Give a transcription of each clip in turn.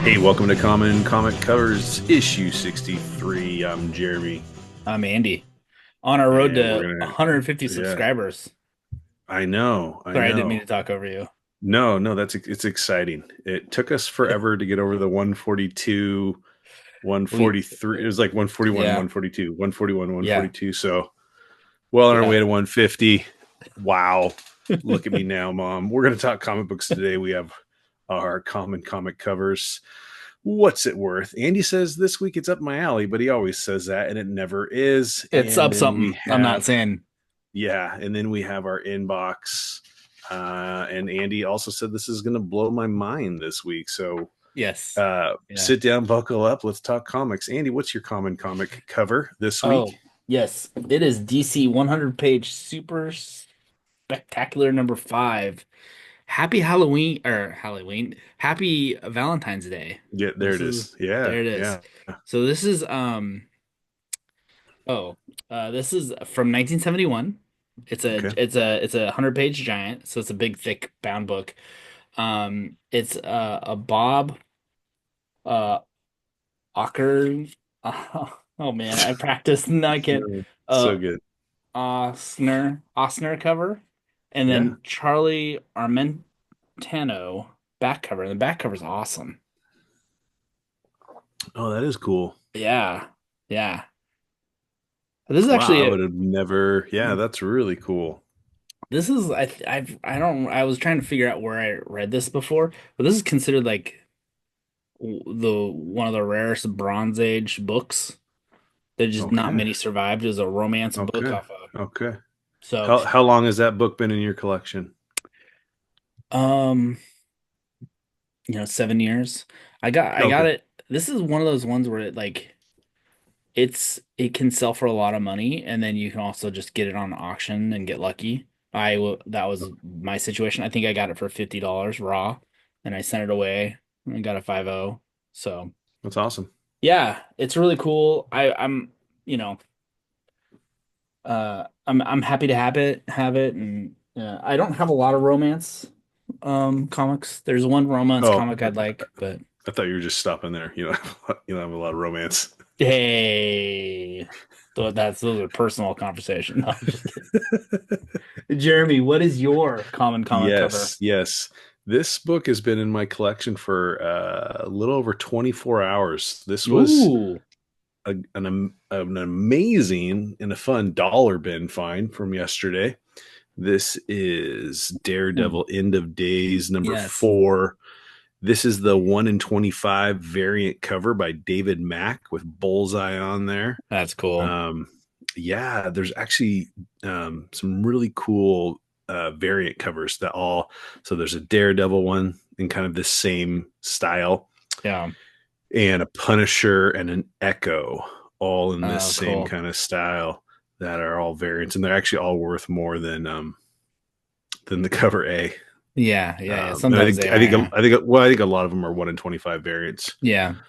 Hey, welcome to Common Comic Covers, issue 63. I'm Jeremy, I'm Andy. On our road and to we're gonna, 150 yeah, subscribers. I know, I Sorry, I didn't mean know. to talk over you. No, it's exciting. It took us forever to get over the 142, We, 143. It was like 141, yeah, 142, 141, yeah, 142. So, well on our yeah. way to 150. Wow. Look at me now, Mom. We're going to talk comic books today. We have our common comic covers. What's it worth? Andy says this week it's up my alley, but he always says that, and it never is. It's And up then we something. I'm not have, saying yeah, and then we have our inbox. And Andy also said this is going to blow my mind this week. So yes. Yeah. sit down, buckle up. Let's talk comics. Andy, what's your common comic cover this Oh, week? yes. It is DC 100 page super spectacular number 5. Happy Halloween or Halloween. Happy Valentine's Day. Yeah, there This it is is. Yeah, There it is. yeah. So this is oh, this is from 1971. Okay. It's a 100 page giant, so it's a big, thick bound book. It's a Bob uh Ocker. Oh man, I practiced and I can't. So Uh, good. Osner cover, and Yeah. then Charlie Armentano back cover. And the back cover is awesome. Oh, that is cool. Yeah, yeah. This is Wow, actually I would have never. Yeah, a, that's really cool. This is I don't I was trying to figure out where I read this before, but this is considered like the one of the rarest Bronze Age books. That just not Okay. many survived as a romance book Okay. off of. Okay. So, How long has that book been in your collection? um, 7 years. I got Okay. it. This is one of those ones where it can sell for a lot of money, and then you can also just get it on auction and get lucky. That was my situation. I think I got it for $50 raw, and I sent it away and I got a 5.0. So That's awesome. yeah, it's really cool. I'm you know I'm happy to have it, and I don't have a lot of romance comics. There's one romance Oh, comic I'd like, but I thought you were just stopping there. You don't have a lot of romance. hey, those are personal conversation. No, I'm just kidding. Jeremy, what is your common comic cover? Yes, yes. This book has been in my collection for a little over 24 hours. This was Ooh, an amazing and a fun dollar bin find from yesterday. This is hmm, Daredevil End of Days number yes, 4. This is the 1 in 25 variant cover by David Mack with Bullseye on there. that's cool. Um, yeah, there's actually some really cool variant covers that all. So there's a Daredevil one in kind of this same style, Yeah, and a Punisher and an Echo all in this same cool. kind of style that are all variants, and they're actually all worth more than the cover A. Yeah, yeah, yeah. And Sometimes they are. Yeah, I think a lot of them are 1 in 25 variants. yeah. I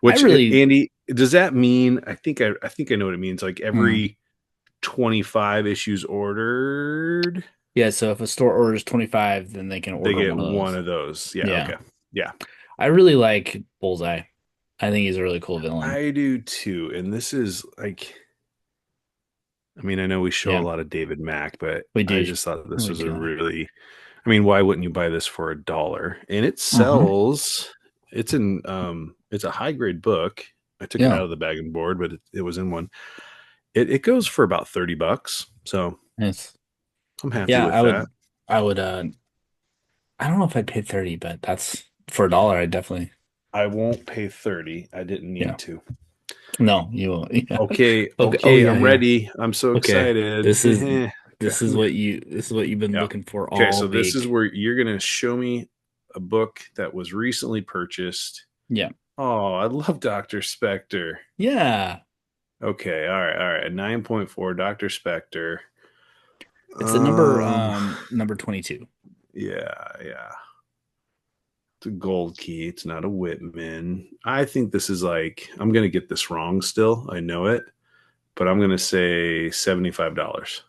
Which really, Andy, does that mean? I think I know what it means. Like hmm. every 25 issues ordered, Yeah. So if a store orders 25, then they can they order get one of one those. of those. Yeah. Yeah. Okay. Yeah. I really like Bullseye. I think he's a really cool villain. I do too. And this is like, I mean, I know we show a Yeah, lot of David Mack, but we I do. just thought this We was a do. really, I mean, why wouldn't you buy this for $1? And it Uh-huh. sells, it's a high grade book. I took it Yeah. out of the bag and board, but it was in one. It goes for about $30. So It's I'm happy yeah, with that. I would I don't know if I'd pay 30, but that's for $1, I definitely I won't pay 30. I didn't yeah. need to. No, you won't. Yeah. Okay, Okay. Oh okay, yeah, I'm yeah. ready. I'm so Okay. excited. This is Okay. this is what you've been Yeah. looking for Okay, all so this is week. where you're going to show me a book that was recently purchased. Yeah. Oh, I love Dr. Spektor. Yeah. Okay, all right. 9.4 Dr. Spektor. It's a Um number 22. yeah. It's a gold key. It's not a Whitman. I think this is like I'm going to get this wrong still. I know it, but I'm going to say $75.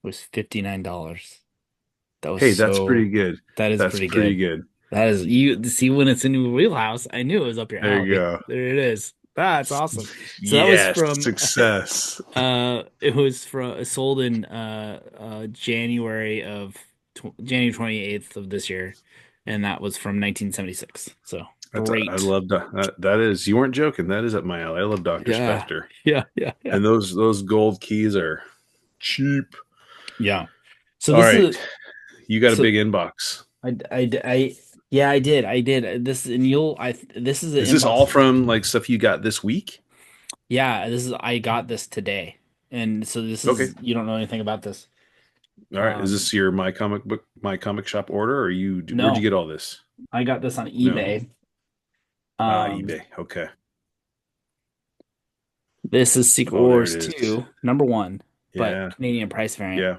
It was $59. That was Hey, that's pretty so good. that is That's pretty pretty good. good. That is you see when it's in your wheelhouse. I knew it was up your There you alley. go. There it is. That's awesome. So that was Yes, from success. it was from sold in January of tw January 28th of this year, and that was from 1976. So I great. love that is you weren't joking. That is up my alley. I love Dr. Yeah. Spektor. Yeah, yeah, yeah. And those gold keys are cheap. Yeah. So All this right. is You got a so big inbox. I yeah, I did. This and you'll I this is an Is this all inbox. from like stuff you got this week? Yeah, this is I got this today. And so this Okay. is you don't know anything about this. All right. Is Um this your my comic shop order or where'd you no, get all this? I got this on No. eBay. eBay. Um Okay. this is Secret Oh, there it Wars is. 2, number 1, but Yeah. Canadian price variant. Yeah.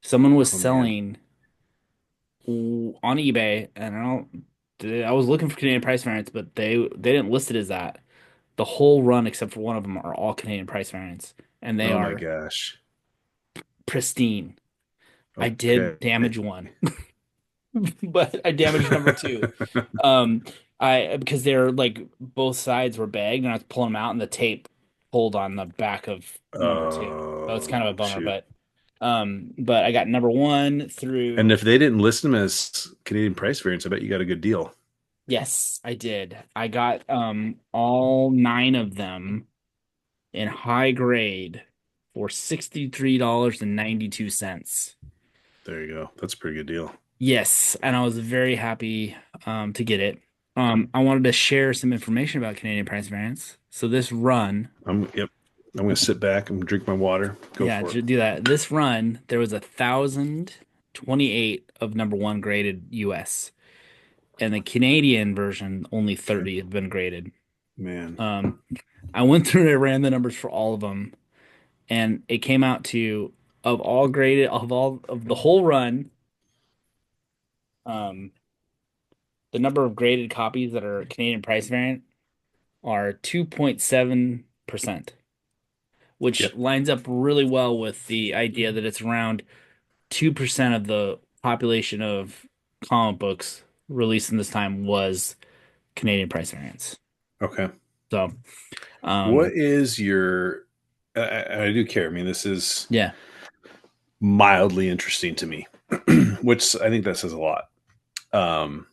Someone was Oh man. selling on eBay and I was looking for Canadian price variants, but they didn't list it as that. The whole run except for one of them are all Canadian price variants and they Oh my are gosh. pristine. I Okay. did damage one, but I damaged number two. Um, I because they're like both sides were bagged, and I was pulling them out, and the tape pulled on the back of number two. So it's Oh, kind of a bummer, shoot. but I got number one And through. if they didn't list them as Canadian price variants, I bet you got a good deal. Yes, I did. I got all nine of them in high grade for $63.92. There you go. That's a pretty good deal. Yes, and I was very happy to get it. I wanted to share some information about Canadian price variance. So this run, Yep. I'm gonna sit back and drink my water. Go yeah, for it. do that. This run, there was 1,028 of number one graded US, and the Canadian version only Okay. 30 have been graded. Man. Um, I went through and I ran the numbers for all of them, and it came out to of all of the whole run, um, the number of graded copies that are Canadian price variant are 2.7%, which Yep. lines up really well with the idea that it's around 2% of the population of comic books released in this time was Canadian price variants. Okay. So, What um, is your I do care. I mean, this is yeah, mildly interesting to me, which I think that says a lot. Um,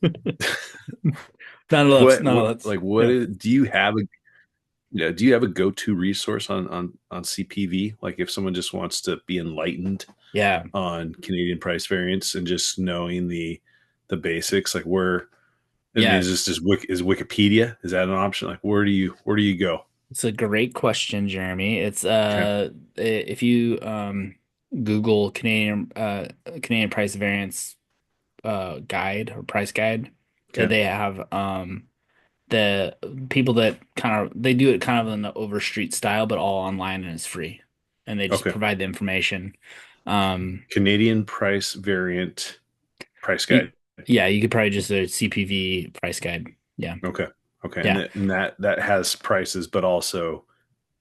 none of that's, what yeah, is, do you have a do you have a go-to resource on CPV? Like if someone just wants to be enlightened yeah, on Canadian price variance and just knowing the basics, like where I mean, yeah. is Wikipedia? Is that an option? Like where do you go? It's a great question, Jeremy. It's Okay. if you Google Canadian price variance guide or price guide, Okay. they have the people that kind of they do it kind of in the overstreet style, but all online and it's free, and they just Okay. provide the information. Um, Canadian price variant price you, guide. yeah, you could probably just a CPV price guide. Yeah, Okay. Okay. yeah, And that has prices, but also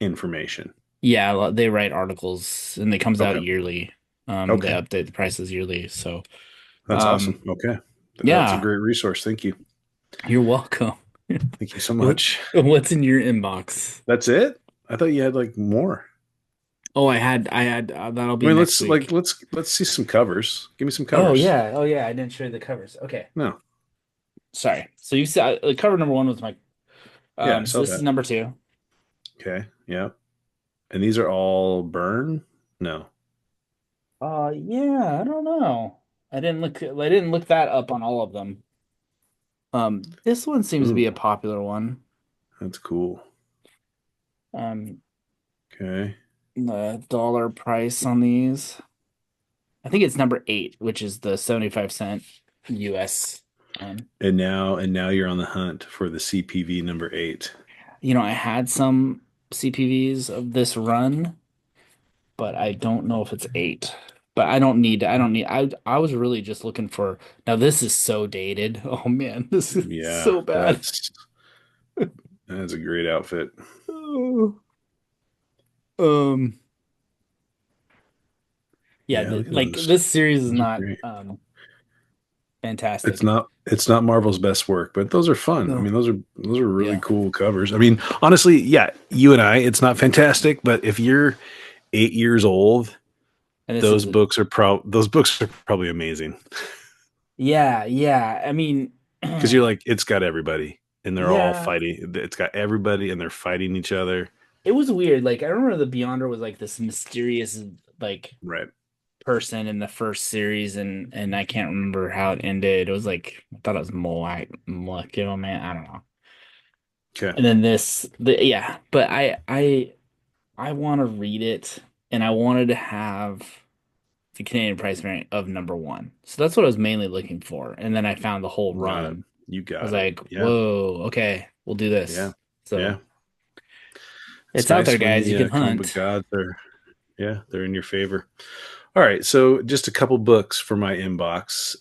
information. yeah. They write articles and it comes out Okay. yearly. They Okay. update the prices yearly. So, That's um, awesome. Okay. That's a yeah, great resource. Thank you. you're welcome. Thank you so What much. what's in your inbox? That's it? I thought you had like more. Oh, I had that'll I be mean, next week. let's see some covers. Give me some Oh covers. yeah, oh yeah. I didn't show you the covers. Okay. No. Sorry. So you said cover number one was my Yeah, I so saw this is that. number two. Okay. Yeah. And these are all burn? No. Yeah, I don't know. I didn't look that up on all of them. This one seems to be a Ooh, popular one. that's cool. Um, Okay. the dollar price on these. I think it's number eight, which is the 75 cent US one. And now you're on the hunt for the CPV number 8. I had some CPVs of this run, but I don't know if it's eight. But I don't need I was really just looking for now this is so dated. Oh man, this is Yeah, so bad. that's a great outfit. Oh. Um yeah, Yeah, look at like those. this series is Those are not great. Fantastic. It's not Marvel's best work, but those are fun. I No. mean, those are really Yeah. cool covers. I mean, honestly, yeah, you and I, it's not fantastic, but if you're 8 years old, And this is those books are probably amazing yeah, yeah. I mean, because you're like, it's got everybody and they're all yeah, fighting. It's got everybody and they're fighting each other. it was weird. Like I remember the Beyonder was like this mysterious like Right. person in the first series, and I can't remember how it ended. It was like I thought it was Molecular Man. I don't know. Okay. And then yeah, but I want to read it, and I wanted to have the Canadian price variant of number one. So that's what I was mainly looking for. And then I found the whole Got it. run. You I was got it. like, Yeah. whoa, okay, we'll do Yeah. this. So Yeah. It's it's out there, nice when guys. You the can comic book hunt. gods are, yeah, they're in your favor. All right, so just a couple books for my inbox.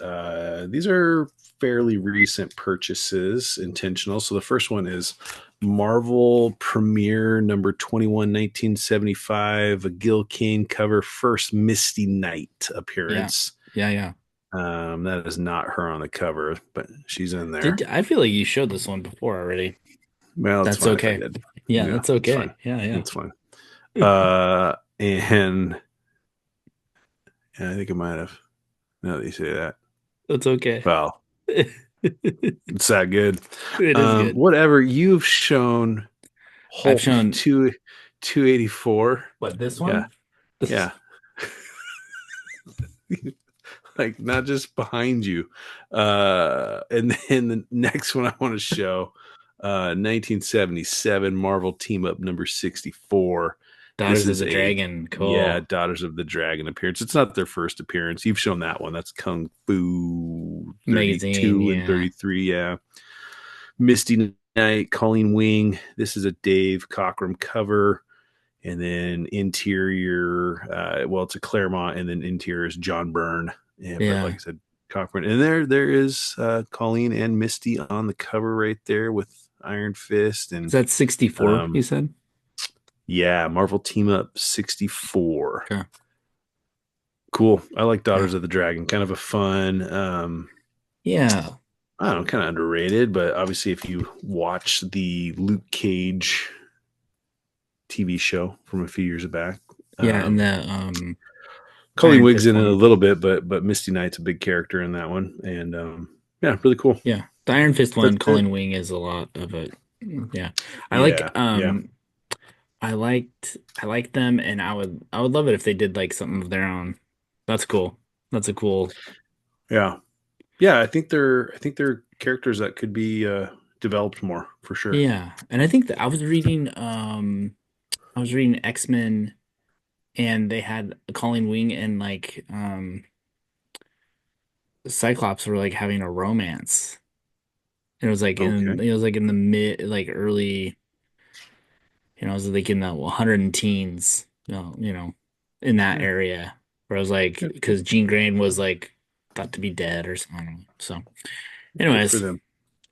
These are fairly recent purchases, intentional. So the first one is Marvel Premiere number 21, 1975, a Gil Kane cover, first Misty Knight Yeah. appearance. Yeah, yeah. That is not her on the cover, but she's in there. Did I feel like you showed this one before already? Well, it's That's fine if I okay. did. Yeah, Yeah, that's it's fine. okay. Yeah, yeah. It's fine. And I think I might have. Now that you say that, That's okay. well, It it's that good. is good. Whatever you've shown, I've Hulk shown 284. what this Yeah, one? yeah. Like not just behind you. And then the next one I want to show, 1977 Marvel Team Up number 64. This Daughters of is the a Dragon. yeah, Cool. Daughters of the Dragon appearance. It's not their first appearance. You've shown that one. That's Kung Fu Magazine, 32 and yeah. 33. Yeah. Misty Knight, Colleen Wing. This is a Dave Cockrum cover. And then interior, well, it's a Claremont, and then interior is John Byrne. Yeah, but like Yeah. I said, Cockrum. And there is Colleen and Misty on the cover right there with Iron Fist. Is And that 64, you said? yeah, Marvel Team Up 64. Okay. Cool. I like Yeah. Daughters of the Dragon. Kind of a fun, Yeah. I don't know, kind of underrated, but obviously if you watch the Luke Cage TV show from a few years back, Yeah, and um, the Colleen Iron Wig's Fist in it a one. little bit, but Misty Knight's a big character in that one, and yeah, really cool. Yeah. The Iron Fist That's one, it. Colleen Wing is a lot of it. Yeah. I like Yeah, yeah, I liked them, and I would love it if they did like something of their own. That's cool. That's a cool. yeah, yeah. I think they're characters that could be developed more for sure. Yeah. And I think that I was reading X-Men, and they had Colleen Wing and like Cyclops were like having a romance. And Okay. it was like in the mid like early, it was like in the 100 teens, in that Yeah, area where I was like, yeah, because Jean Grey was like thought to be dead or something. I don't know. So, good for anyways, them.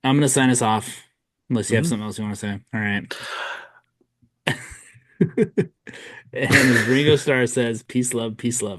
I'm gonna sign us off unless you have Mhm. something else you want to say. All right. And as Ringo Starr says, peace, love, peace, love.